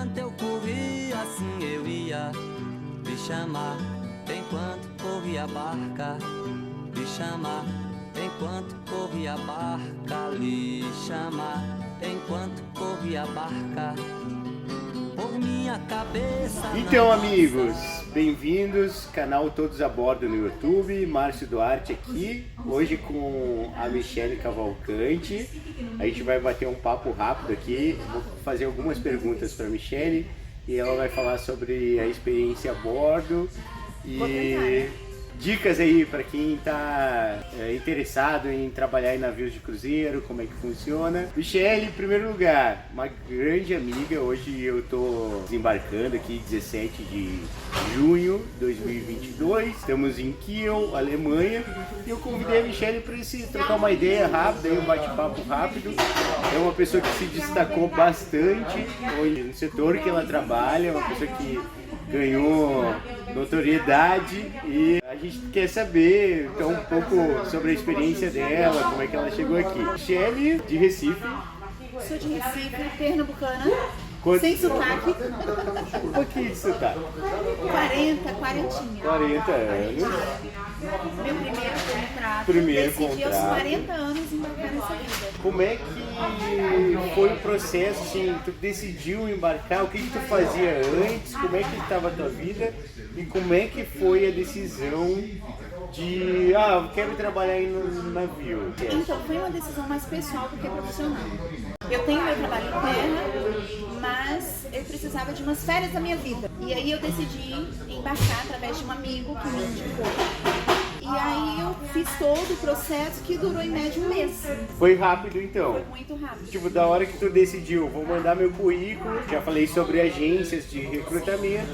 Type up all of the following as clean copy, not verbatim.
Enquanto eu corria, assim eu ia lhe chamar. Enquanto corria a barca, lhe chamar. Enquanto corria a barca, lhe chamar. Enquanto corria a barca, por minha cabeça. Então, amigos, bem-vindos, canal Todos a Bordo no YouTube, Márcio Duarte aqui, hoje com a Michele Cavalcante. A gente vai bater um papo rápido aqui, vou fazer algumas perguntas para a Michele e ela vai falar sobre a experiência a bordo e dicas aí para quem está interessado em trabalhar em navios de cruzeiro, como é que funciona. Michele, em primeiro lugar, uma grande amiga, hoje eu estou desembarcando aqui 17 de junho de 2022, estamos em Kiel, Alemanha, e eu convidei a Michele para trocar uma ideia rápida, um bate-papo rápido. É uma pessoa que se destacou bastante no setor que ela trabalha, é uma pessoa que ganhou notoriedade e a gente quer saber então um pouco sobre a experiência dela, como é que ela chegou aqui. Michele, de Recife. Sou de Recife, pernambucana, Quanto... sem sotaque. Um pouquinho de sotaque. 40 anos. Meu primeiro contrato. Primeiro Decidi contrato. aos 40 anos embarcar nessa vida. Como é que foi o processo, assim, tu decidiu embarcar, o que tu fazia antes, como é que estava a tua vida e como é que foi a decisão de, eu quero trabalhar aí no navio? Então, foi uma decisão mais pessoal do que profissional. Eu tenho meu trabalho em terra, mas eu precisava de umas férias da minha vida. E aí eu decidi embarcar através de um amigo que me indicou. E aí eu fiz todo o processo que durou em média um mês. Foi rápido então? Foi muito rápido. Tipo, da hora que tu decidiu, vou mandar meu currículo, já falei sobre agências de recrutamento,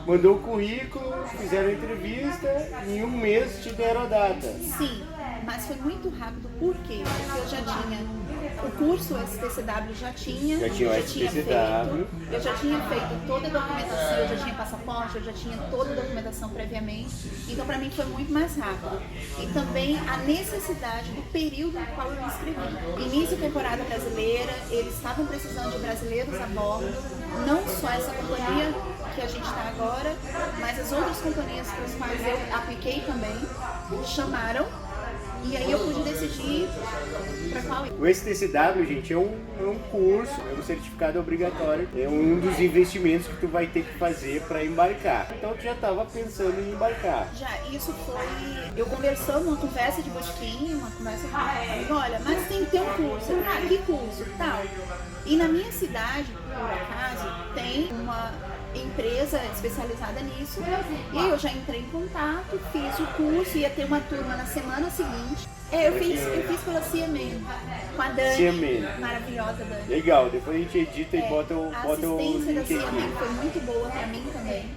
mandou o currículo, fizeram a entrevista, em um mês te deram a data. Sim, mas foi muito rápido, por quê? Porque eu já tinha o curso STCW, Já tinha o STCW. Eu já tinha feito toda a documentação, eu já tinha passaporte, eu já tinha toda a documentação previamente, então para mim foi muito mais rápido. E também a necessidade do período no qual eu me inscrevi. Início da temporada brasileira, eles estavam precisando de brasileiros a bordo, não só essa companhia que a gente está agora, mas as outras companhias para as quais eu apliquei também, chamaram. E aí eu pude decidir para qual ir. O STCW, gente, é um curso, é um certificado obrigatório, é um dos investimentos que tu vai ter que fazer para embarcar. Então tu já estava pensando em embarcar. Já, isso foi eu conversando, uma conversa de botequim, uma conversa com amigo, olha, mas tem que ter um curso. Que curso? Tal. E na minha cidade, por acaso, tem uma empresa especializada nisso, e aí eu já entrei em contato, fiz o curso, ia ter uma turma na semana seguinte. Eu fiz pela CMN, com a Dani, CMN. Maravilhosa Dani. Legal, depois a gente edita e bota o A assistência da link aqui. CMN foi muito boa para mim também.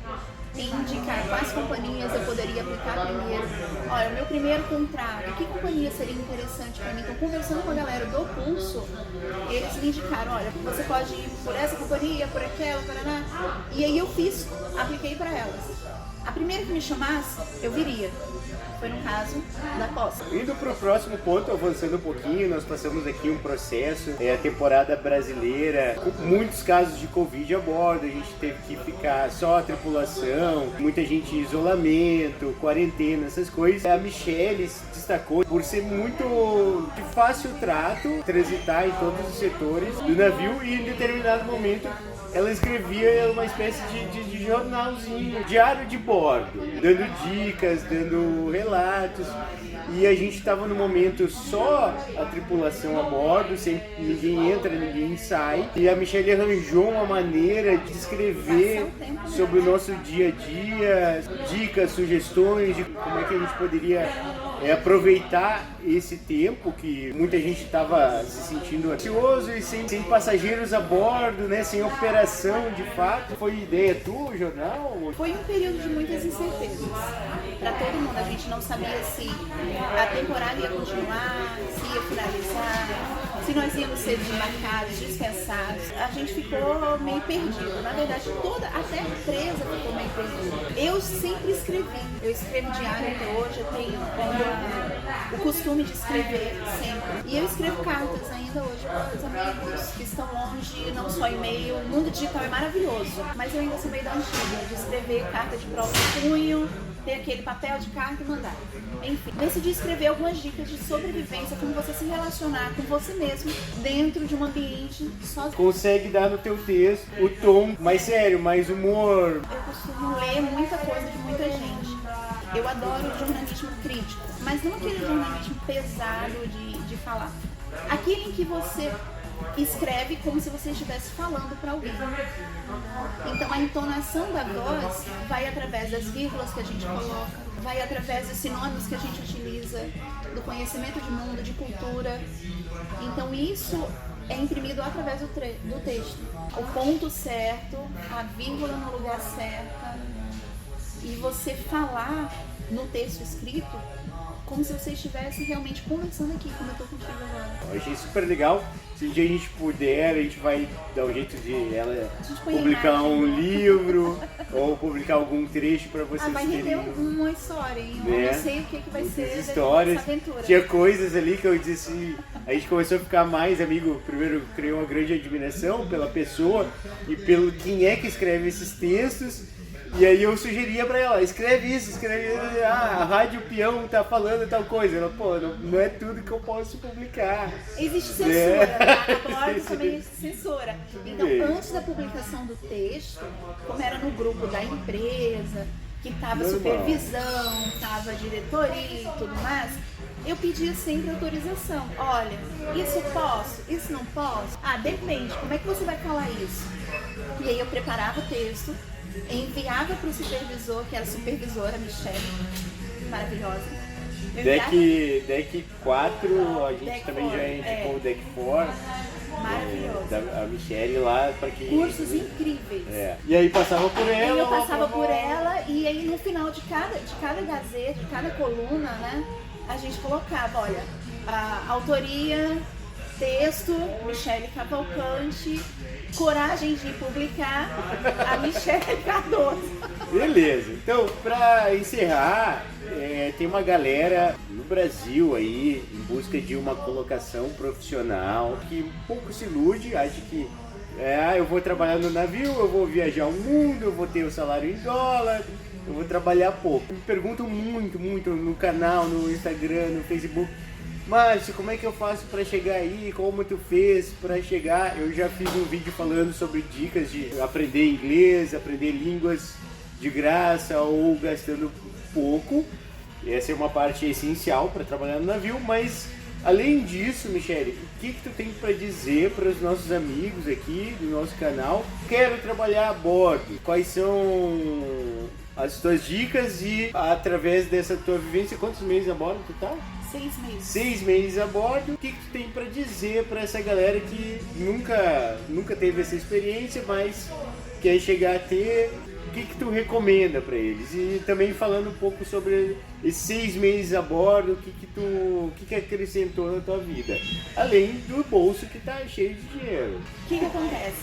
Indicar quais companhias eu poderia aplicar primeiro. Olha, o meu primeiro contrato, que companhia seria interessante para mim? Então, conversando com a galera do curso, eles me indicaram, olha, você pode ir por essa companhia, por aquela, paraná. E aí eu apliquei para elas. A primeira que me chamasse, eu viria. Foi no caso da Costa. Indo para o próximo ponto, avançando um pouquinho, nós passamos aqui um processo, a temporada brasileira, com muitos casos de Covid a bordo, a gente teve que ficar só a tripulação, muita gente em isolamento, quarentena, essas coisas. A Michele se destacou por ser muito de fácil trato, transitar em todos os setores do navio e em determinado momento ela escrevia uma espécie de jornalzinho, diário de bordo, dando dicas, dando relatos. E a gente estava no momento só a tripulação a bordo, sem ninguém entra, ninguém sai. E a Michele arranjou uma maneira de escrever sobre o nosso dia a dia, dicas, sugestões de como é que a gente poderia aproveitar esse tempo que muita gente estava se sentindo ansioso e sem passageiros a bordo, né, sem operação de fato. Foi ideia tua, o jornal? Foi um período de muitas incertezas para todo mundo. A gente não sabia se a temporada ia continuar, se ia finalizar. se nós íamos ser desmarcados, dispensados. A gente ficou meio perdido. Na verdade, até a empresa ficou meio perdida. Eu sempre escrevi. Eu escrevo diário até hoje, eu tenho o costume de escrever sempre. E eu escrevo cartas ainda hoje para os amigos que estão longe, não só e-mail. O mundo digital é maravilhoso, mas eu ainda sou meio da antiga, de escrever carta de próprio punho, ter aquele papel de carta e mandar. Enfim, decidi escrever algumas dicas de sobrevivência, como você se relacionar com você mesmo dentro de um ambiente sozinho. Consegue dar no teu texto o tom mais sério, mais humor. Eu costumo ler muita coisa de muita gente. Eu adoro jornalismo crítico, mas não aquele jornalismo pesado de falar. Aquele em que você escreve como se você estivesse falando para alguém. Então a entonação da voz vai através das vírgulas que a gente coloca, vai através dos sinônimos que a gente utiliza, do conhecimento de mundo, de cultura. Então isso é imprimido através do texto. O ponto certo, a vírgula no lugar certo, e você falar no texto escrito como se você estivesse realmente conversando aqui, como eu estou contigo agora. Eu achei super legal. Se um dia a gente puder, a gente vai dar um jeito de ela publicar um livro ou publicar algum trecho para vocês vai terem. render uma história, hein? Né? Eu não sei o que vai ser histórias. dessa aventura. Tinha coisas ali que eu disse, a gente começou a ficar mais amigo. Primeiro, criou uma grande admiração pela pessoa e pelo quem é que escreve esses textos. E aí eu sugeria pra ela, escreve isso, a Rádio Peão tá falando tal coisa. Ela, pô, não é tudo que eu posso publicar. Existe censura, tá? A blog também existe censura. Então, antes da publicação do texto, como era no grupo da empresa, que tava supervisão, tava diretoria e tudo mais, eu pedia sempre autorização. Olha, isso posso? Isso não posso? Ah, depende, como é que você vai falar isso? E aí eu preparava o texto, enviava para o supervisor, que era a supervisora, Michelle, maravilhosa. Deck 4, a gente Deck também 4, já indicou o Deck 4. Maravilhosa. A Michelle lá, para quem... Cursos incríveis. E aí passava por ela. E eu passava por ela, e aí no final de cada gazeta, de cada coluna, né, a gente colocava, olha, a autoria, texto, Michele Cavalcante, coragem de publicar, a Michele Cardoso. Beleza, então para encerrar, tem uma galera no Brasil aí em busca de uma colocação profissional que um pouco se ilude, acha que eu vou trabalhar no navio, eu vou viajar o mundo, eu vou ter o salário em dólar, eu vou trabalhar pouco. Me perguntam muito no canal, no Instagram, no Facebook: Márcio, como é que eu faço para chegar aí? Como tu fez para chegar? Eu já fiz um vídeo falando sobre dicas de aprender inglês, aprender línguas de graça ou gastando pouco. Essa é uma parte essencial para trabalhar no navio, mas além disso, Michele, o que tu tem para dizer para os nossos amigos aqui do nosso canal? Quero trabalhar a bordo. Quais são as tuas dicas e através dessa tua vivência, quantos meses a bordo tu tá? 6 meses. 6 meses a bordo. O que tu tem para dizer para essa galera que nunca teve essa experiência, mas quer chegar a ter? O que tu recomenda para eles? E também falando um pouco sobre esses 6 meses a bordo, o que acrescentou na tua vida? Além do bolso que tá cheio de dinheiro. O que acontece?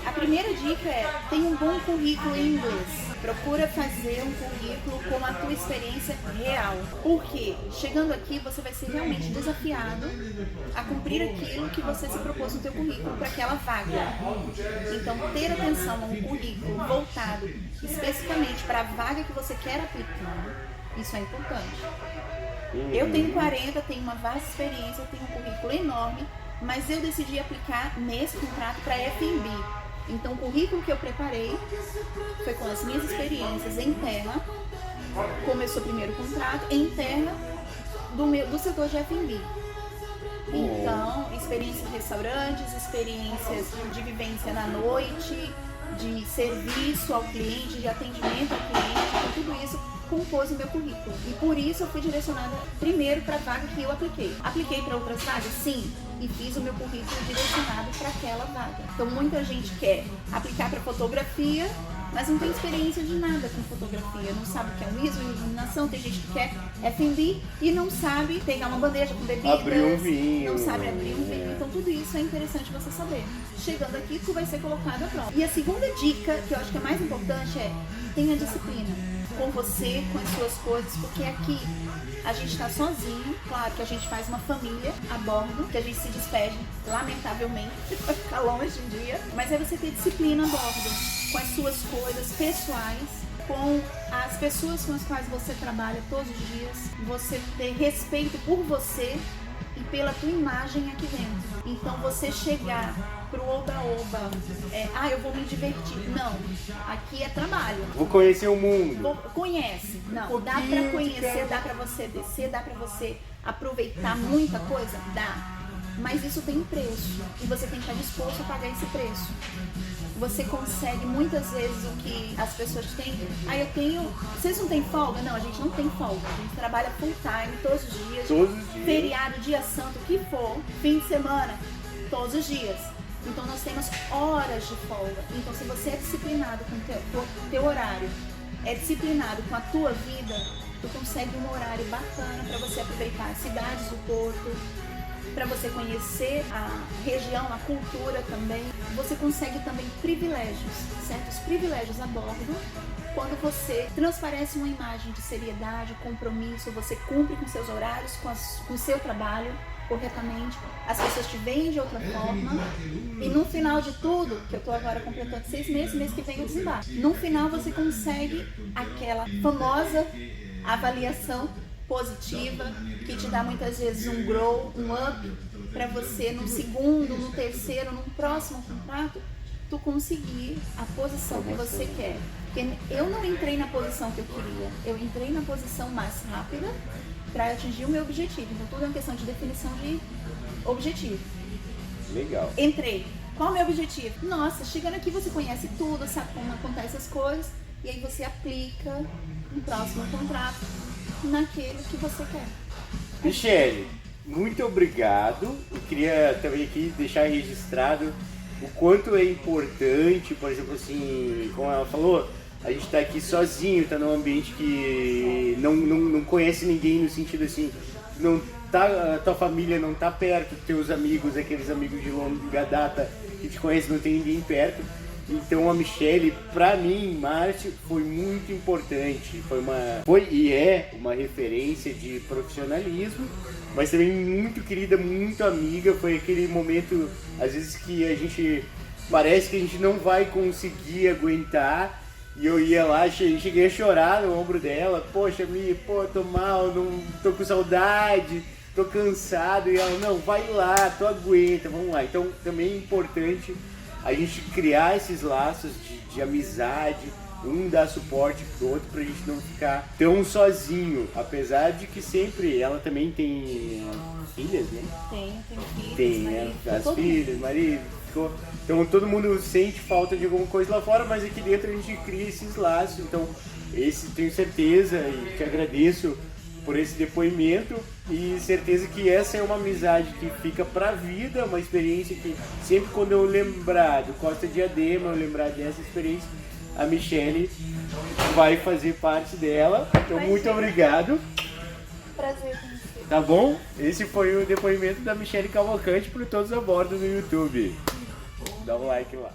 A primeira dica é: tem um bom currículo em inglês. Procura fazer um currículo com a tua experiência real. Porque chegando aqui você vai ser realmente desafiado a cumprir aquilo que você se propôs no teu currículo para aquela vaga. Então ter atenção a um currículo voltado especificamente para a vaga que você quer aplicar, isso é importante. Eu tenho 40, tenho uma vasta experiência, tenho um currículo enorme, mas eu decidi aplicar nesse contrato para F&B. Então o currículo que eu preparei foi com as minhas experiências em terra, começou o primeiro contrato, em terra do setor de F&B. Então, experiências em restaurantes, experiências de vivência na noite, de serviço ao cliente, de atendimento ao cliente, então tudo isso compôs o meu currículo. E por isso eu fui direcionada primeiro para a vaga que eu apliquei. Apliquei para outras vagas? Sim. E fiz o meu currículo direcionado para aquela vaga. Então muita gente quer aplicar para fotografia mas não tem experiência de nada com fotografia, não sabe o que é um ISO, iluminação, tem gente que quer F&B e não sabe pegar uma bandeja com bebidas, abrir um vinho, não sabe abrir um vinho, então tudo isso é interessante você saber. Chegando aqui, tu vai ser colocado à prova. E a segunda dica, que eu acho que é mais importante, é tenha disciplina com você, com as suas coisas, porque aqui a gente está sozinho, claro que a gente faz uma família a bordo, que a gente se despede, lamentavelmente, vai ficar longe um dia, mas é você ter disciplina a bordo, com as suas coisas pessoais, com as pessoas com as quais você trabalha todos os dias, você ter respeito por você e pela tua imagem aqui dentro. Então você chegar pro oba-oba, eu vou me divertir. Não, aqui é trabalho. Vou conhecer o mundo. Conhece. Não, dá pra conhecer, dá pra você descer, dá pra você aproveitar muita coisa? Dá. Mas isso tem um preço e você tem que estar disposto a pagar esse preço. Você consegue muitas vezes o que as pessoas têm. Vocês não têm folga? Não, a gente não tem folga. A gente trabalha full time todos os dias. Todos os dias. Feriado, dia santo, o que for, fim de semana, todos os dias. Então nós temos horas de folga. Então se você é disciplinado com o teu horário, é disciplinado com a tua vida, tu consegue um horário bacana para você aproveitar as cidades do Porto, para você conhecer a região, a cultura também. Você consegue também privilégios, certos privilégios a bordo, quando você transparece uma imagem de seriedade, compromisso, você cumpre com seus horários, com o seu trabalho corretamente, as pessoas te veem de outra forma e no final de tudo, que eu estou agora completando 6 meses, mês que vem eu desembarco, no final você consegue aquela famosa avaliação positiva, que te dá muitas vezes um grow, um up, para você no segundo, no terceiro, no próximo contrato, tu conseguir a posição que você quer. Porque eu não entrei na posição que eu queria, eu entrei na posição mais rápida para atingir o meu objetivo. Então tudo é uma questão de definição de objetivo. Legal. Entrei. Qual é o meu objetivo? Nossa, chegando aqui você conhece tudo, sabe como acontecem as coisas, e aí você aplica no próximo contrato naquele que você quer. Michele, muito obrigado. Eu queria também aqui deixar registrado o quanto é importante, por exemplo, assim, como ela falou, a gente tá aqui sozinho, tá num ambiente que não conhece ninguém, no sentido assim, não tá, a tua família não tá perto, teus amigos, aqueles amigos de longa data que te conhecem, não tem ninguém perto. Então a Michele, pra mim, Márcio, foi muito importante, foi e é uma referência de profissionalismo, mas também muito querida, muito amiga. Foi aquele momento, às vezes, que a gente parece que a gente não vai conseguir aguentar, e eu ia lá, cheguei a chorar no ombro dela, poxa, tô mal, não tô com saudade, tô cansado, e ela, não, vai lá, tu aguenta, vamos lá. Então também é importante a gente criar esses laços de amizade, um dar suporte pro outro, pra gente não ficar tão sozinho, apesar de que sempre ela também tem filhas, né? Tem filhos, tem marido, as filhas, marido, então todo mundo sente falta de alguma coisa lá fora, mas aqui dentro a gente cria esses laços. Então tenho certeza e te agradeço por esse depoimento, e certeza que essa é uma amizade que fica pra vida, uma experiência que sempre quando eu lembrar do Costa Diadema, eu lembrar dessa experiência, a Michele vai fazer parte dela. Então muito obrigado. Prazer com você. Tá bom? Esse foi o depoimento da Michele Cavalcante para todos a bordo no YouTube. Dá um like lá.